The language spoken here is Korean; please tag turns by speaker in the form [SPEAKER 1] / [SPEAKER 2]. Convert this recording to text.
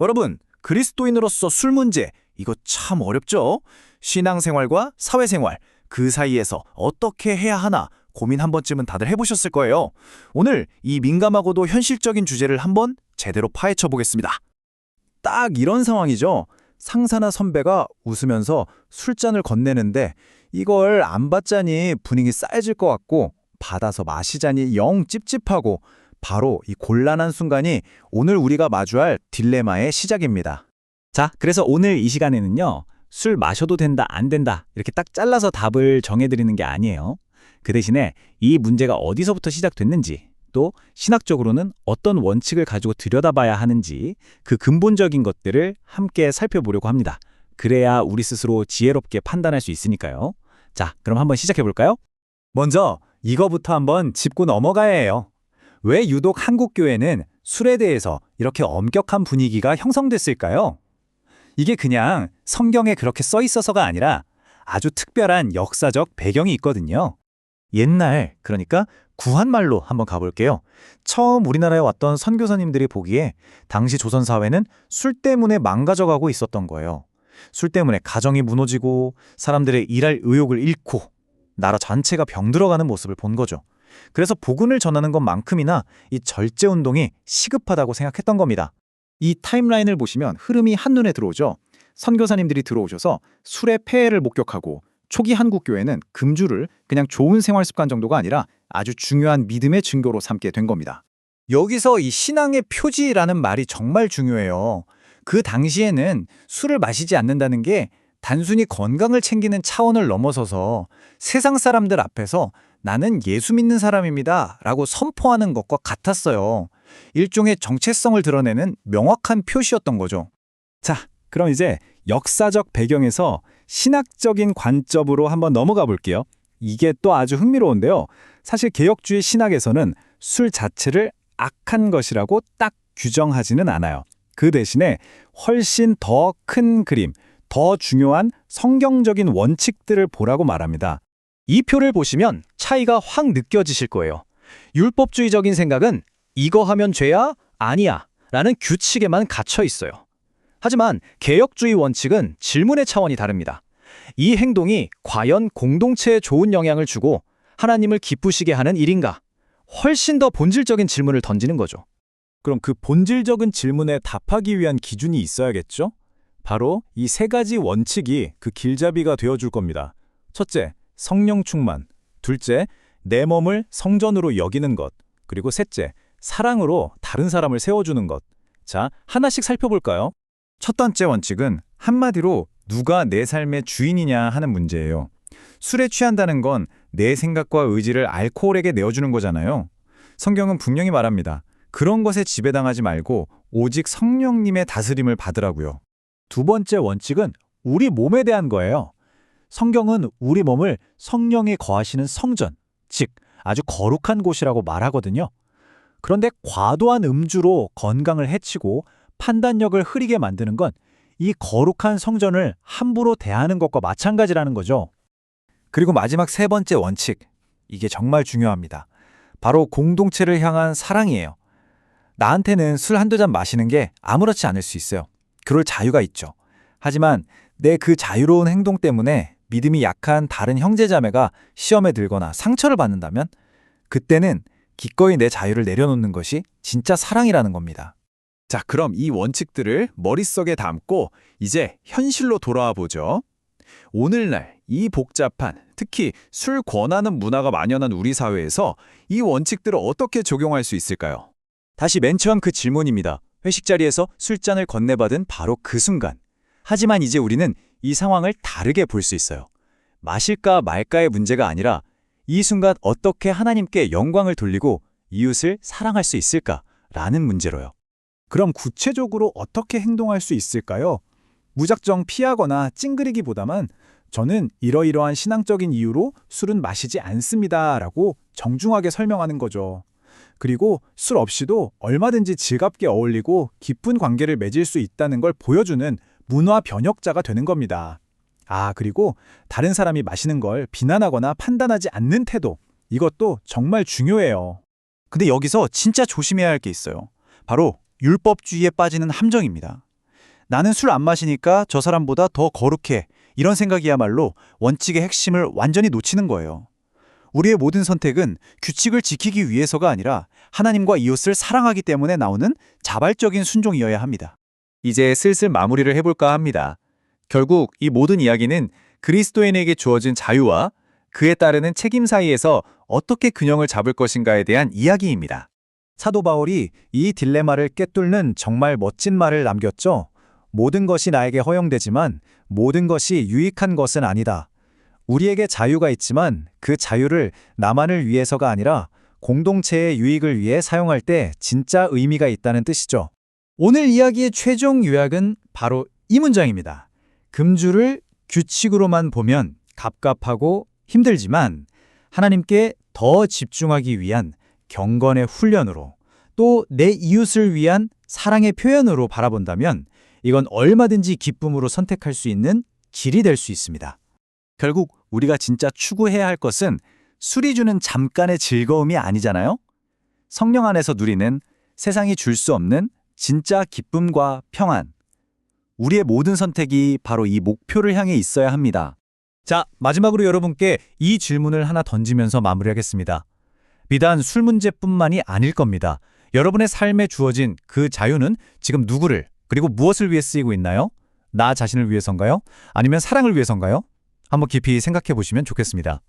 [SPEAKER 1] 여러분, 그리스도인으로서 술 문제, 이거 참 어렵죠? 신앙생활과 사회생활, 그 사이에서 어떻게 해야 하나 고민 한 번쯤은 다들 해보셨을 거예요. 오늘 이 민감하고도 현실적인 주제를 한번 제대로 파헤쳐 보겠습니다. 딱 이런 상황이죠. 상사나 선배가 웃으면서 술잔을 건네는데 이걸 안 받자니 분위기 싸해질 것 같고 받아서 마시자니 영 찝찝하고 바로 이 곤란한 순간이 오늘 우리가 마주할 딜레마의 시작입니다.
[SPEAKER 2] 자, 그래서 오늘 이 시간에는요, 술 마셔도 된다, 안 된다, 이렇게 딱 잘라서 답을 정해드리는 게 아니에요. 그 대신에 이 문제가 어디서부터 시작됐는지, 또 신학적으로는 어떤 원칙을 가지고 들여다봐야 하는지, 그 근본적인 것들을 함께 살펴보려고 합니다. 그래야 우리 스스로 지혜롭게 판단할 수 있으니까요. 자, 그럼 한번 시작해볼까요?
[SPEAKER 1] 먼저 이거부터 한번 짚고 넘어가야 해요. 왜 유독 한국 교회는 술에 대해서 이렇게 엄격한 분위기가 형성됐을까요? 이게 그냥 성경에 그렇게 써 있어서가 아니라 아주 특별한 역사적 배경이 있거든요. 옛날, 그러니까 구한말로 한번 가볼게요. 처음 우리나라에 왔던 선교사님들이 보기에 당시 조선 사회는 술 때문에 망가져가고 있었던 거예요. 술 때문에 가정이 무너지고 사람들의 일할 의욕을 잃고 나라 전체가 병들어가는 모습을 본 거죠. 그래서 복음을 전하는 것만큼이나 이 절제운동이 시급하다고 생각했던 겁니다. 이 타임라인을 보시면 흐름이 한눈에 들어오죠. 선교사님들이 들어오셔서 술의 폐해를 목격하고 초기 한국 교회는 금주를 그냥 좋은 생활 습관 정도가 아니라 아주 중요한 믿음의 증거로 삼게 된 겁니다. 여기서 이 신앙의 표지라는 말이 정말 중요해요. 그 당시에는 술을 마시지 않는다는 게 단순히 건강을 챙기는 차원을 넘어서서 세상 사람들 앞에서 나는 예수 믿는 사람입니다 라고 선포하는 것과 같았어요. 일종의 정체성을 드러내는 명확한 표시였던 거죠.
[SPEAKER 2] 자, 그럼 이제 역사적 배경에서 신학적인 관점으로 한번 넘어가 볼게요. 이게 또 아주 흥미로운데요. 사실 개혁주의 신학에서는 술 자체를 악한 것이라고 딱 규정하지는 않아요. 그 대신에 훨씬 더 큰 그림, 더 중요한 성경적인 원칙들을 보라고 말합니다.
[SPEAKER 1] 이 표를 보시면 차이가 확 느껴지실 거예요. 율법주의적인 생각은 이거 하면 죄야? 아니야 라는 규칙에만 갇혀 있어요. 하지만 개혁주의 원칙은 질문의 차원이 다릅니다. 이 행동이 과연 공동체에 좋은 영향을 주고 하나님을 기쁘시게 하는 일인가? 훨씬 더 본질적인 질문을 던지는 거죠.
[SPEAKER 2] 그럼 그 본질적인 질문에 답하기 위한 기준이 있어야겠죠? 바로 이 세 가지 원칙이 그 길잡이가 되어줄 겁니다. 첫째, 성령 충만. 둘째, 내 몸을 성전으로 여기는 것. 그리고 셋째, 사랑으로 다른 사람을 세워주는 것. 자, 하나씩 살펴볼까요?
[SPEAKER 1] 첫 번째 원칙은 한마디로 누가 내 삶의 주인이냐 하는 문제예요. 술에 취한다는 건 내 생각과 의지를 알코올에게 내어주는 거잖아요. 성경은 분명히 말합니다. 그런 것에 지배당하지 말고 오직 성령님의 다스림을 받으라고요.
[SPEAKER 2] 두 번째 원칙은 우리 몸에 대한 거예요. 성경은 우리 몸을 성령이 거하시는 성전, 즉 아주 거룩한 곳이라고 말하거든요. 그런데 과도한 음주로 건강을 해치고 판단력을 흐리게 만드는 건 이 거룩한 성전을 함부로 대하는 것과 마찬가지라는 거죠.
[SPEAKER 1] 그리고 마지막 세 번째 원칙, 이게 정말 중요합니다. 바로 공동체를 향한 사랑이에요. 나한테는 술 한두 잔 마시는 게 아무렇지 않을 수 있어요. 그럴 자유가 있죠. 하지만 내 그 자유로운 행동 때문에 믿음이 약한 다른 형제자매가 시험에 들거나 상처를 받는다면 그때는 기꺼이 내 자유를 내려놓는 것이 진짜 사랑이라는 겁니다. 자, 그럼 이 원칙들을 머릿속에 담고 이제 현실로 돌아와 보죠. 오늘날 이 복잡한, 특히 술 권하는 문화가 만연한 우리 사회에서 이 원칙들을 어떻게 적용할 수 있을까요? 다시 맨 처음 그 질문입니다. 회식 자리에서 술잔을 건네받은 바로 그 순간. 하지만 이제 우리는 이 상황을 다르게 볼 수 있어요. 마실까 말까의 문제가 아니라 이 순간 어떻게 하나님께 영광을 돌리고 이웃을 사랑할 수 있을까라는 문제로요. 그럼 구체적으로 어떻게 행동할 수 있을까요? 무작정 피하거나 찡그리기보다는 저는 이러이러한 신앙적인 이유로 술은 마시지 않습니다라고 정중하게 설명하는 거죠. 그리고 술 없이도 얼마든지 즐겁게 어울리고 깊은 관계를 맺을 수 있다는 걸 보여주는 문화 변혁자가 되는 겁니다. 그리고 다른 사람이 마시는 걸 비난하거나 판단하지 않는 태도, 이것도 정말 중요해요. 근데 여기서 진짜 조심해야 할 게 있어요. 바로
[SPEAKER 3] 율법주의에 빠지는 함정입니다. 나는 술 안 마시니까 저 사람보다 더 거룩해. 이런 생각이야말로 원칙의 핵심을 완전히 놓치는 거예요. 우리의 모든 선택은 규칙을 지키기 위해서가 아니라 하나님과 이웃을 사랑하기 때문에 나오는 자발적인 순종이어야 합니다.
[SPEAKER 1] 이제 슬슬 마무리를 해볼까 합니다. 결국 이 모든 이야기는 그리스도인에게 주어진 자유와 그에 따르는 책임 사이에서 어떻게 균형을 잡을 것인가에 대한 이야기입니다.
[SPEAKER 2] 사도 바울이 이 딜레마를 꿰뚫는 정말 멋진 말을 남겼죠. 모든 것이 나에게 허용되지만 모든 것이 유익한 것은 아니다. 우리에게 자유가 있지만 그 자유를 나만을 위해서가 아니라 공동체의 유익을 위해 사용할 때 진짜 의미가 있다는 뜻이죠.
[SPEAKER 3] 오늘 이야기의 최종 요약은 바로 이 문장입니다. 금주를 규칙으로만 보면 갑갑하고 힘들지만 하나님께 더 집중하기 위한 경건의 훈련으로 또 내 이웃을 위한 사랑의 표현으로 바라본다면 이건 얼마든지 기쁨으로 선택할 수 있는 길이 될 수 있습니다.
[SPEAKER 1] 결국 우리가 진짜 추구해야 할 것은 술이 주는 잠깐의 즐거움이 아니잖아요? 성령 안에서 누리는 세상이 줄 수 없는 진짜 기쁨과 평안. 우리의 모든 선택이 바로 이 목표를 향해 있어야 합니다.
[SPEAKER 2] 자, 마지막으로 여러분께 이 질문을 하나 던지면서 마무리하겠습니다. 비단 술 문제뿐만이 아닐 겁니다. 여러분의 삶에 주어진 그 자유는 지금 누구를 그리고 무엇을 위해 쓰이고 있나요? 나 자신을 위해서인가요? 아니면 사랑을 위해서인가요? 한번 깊이 생각해 보시면 좋겠습니다.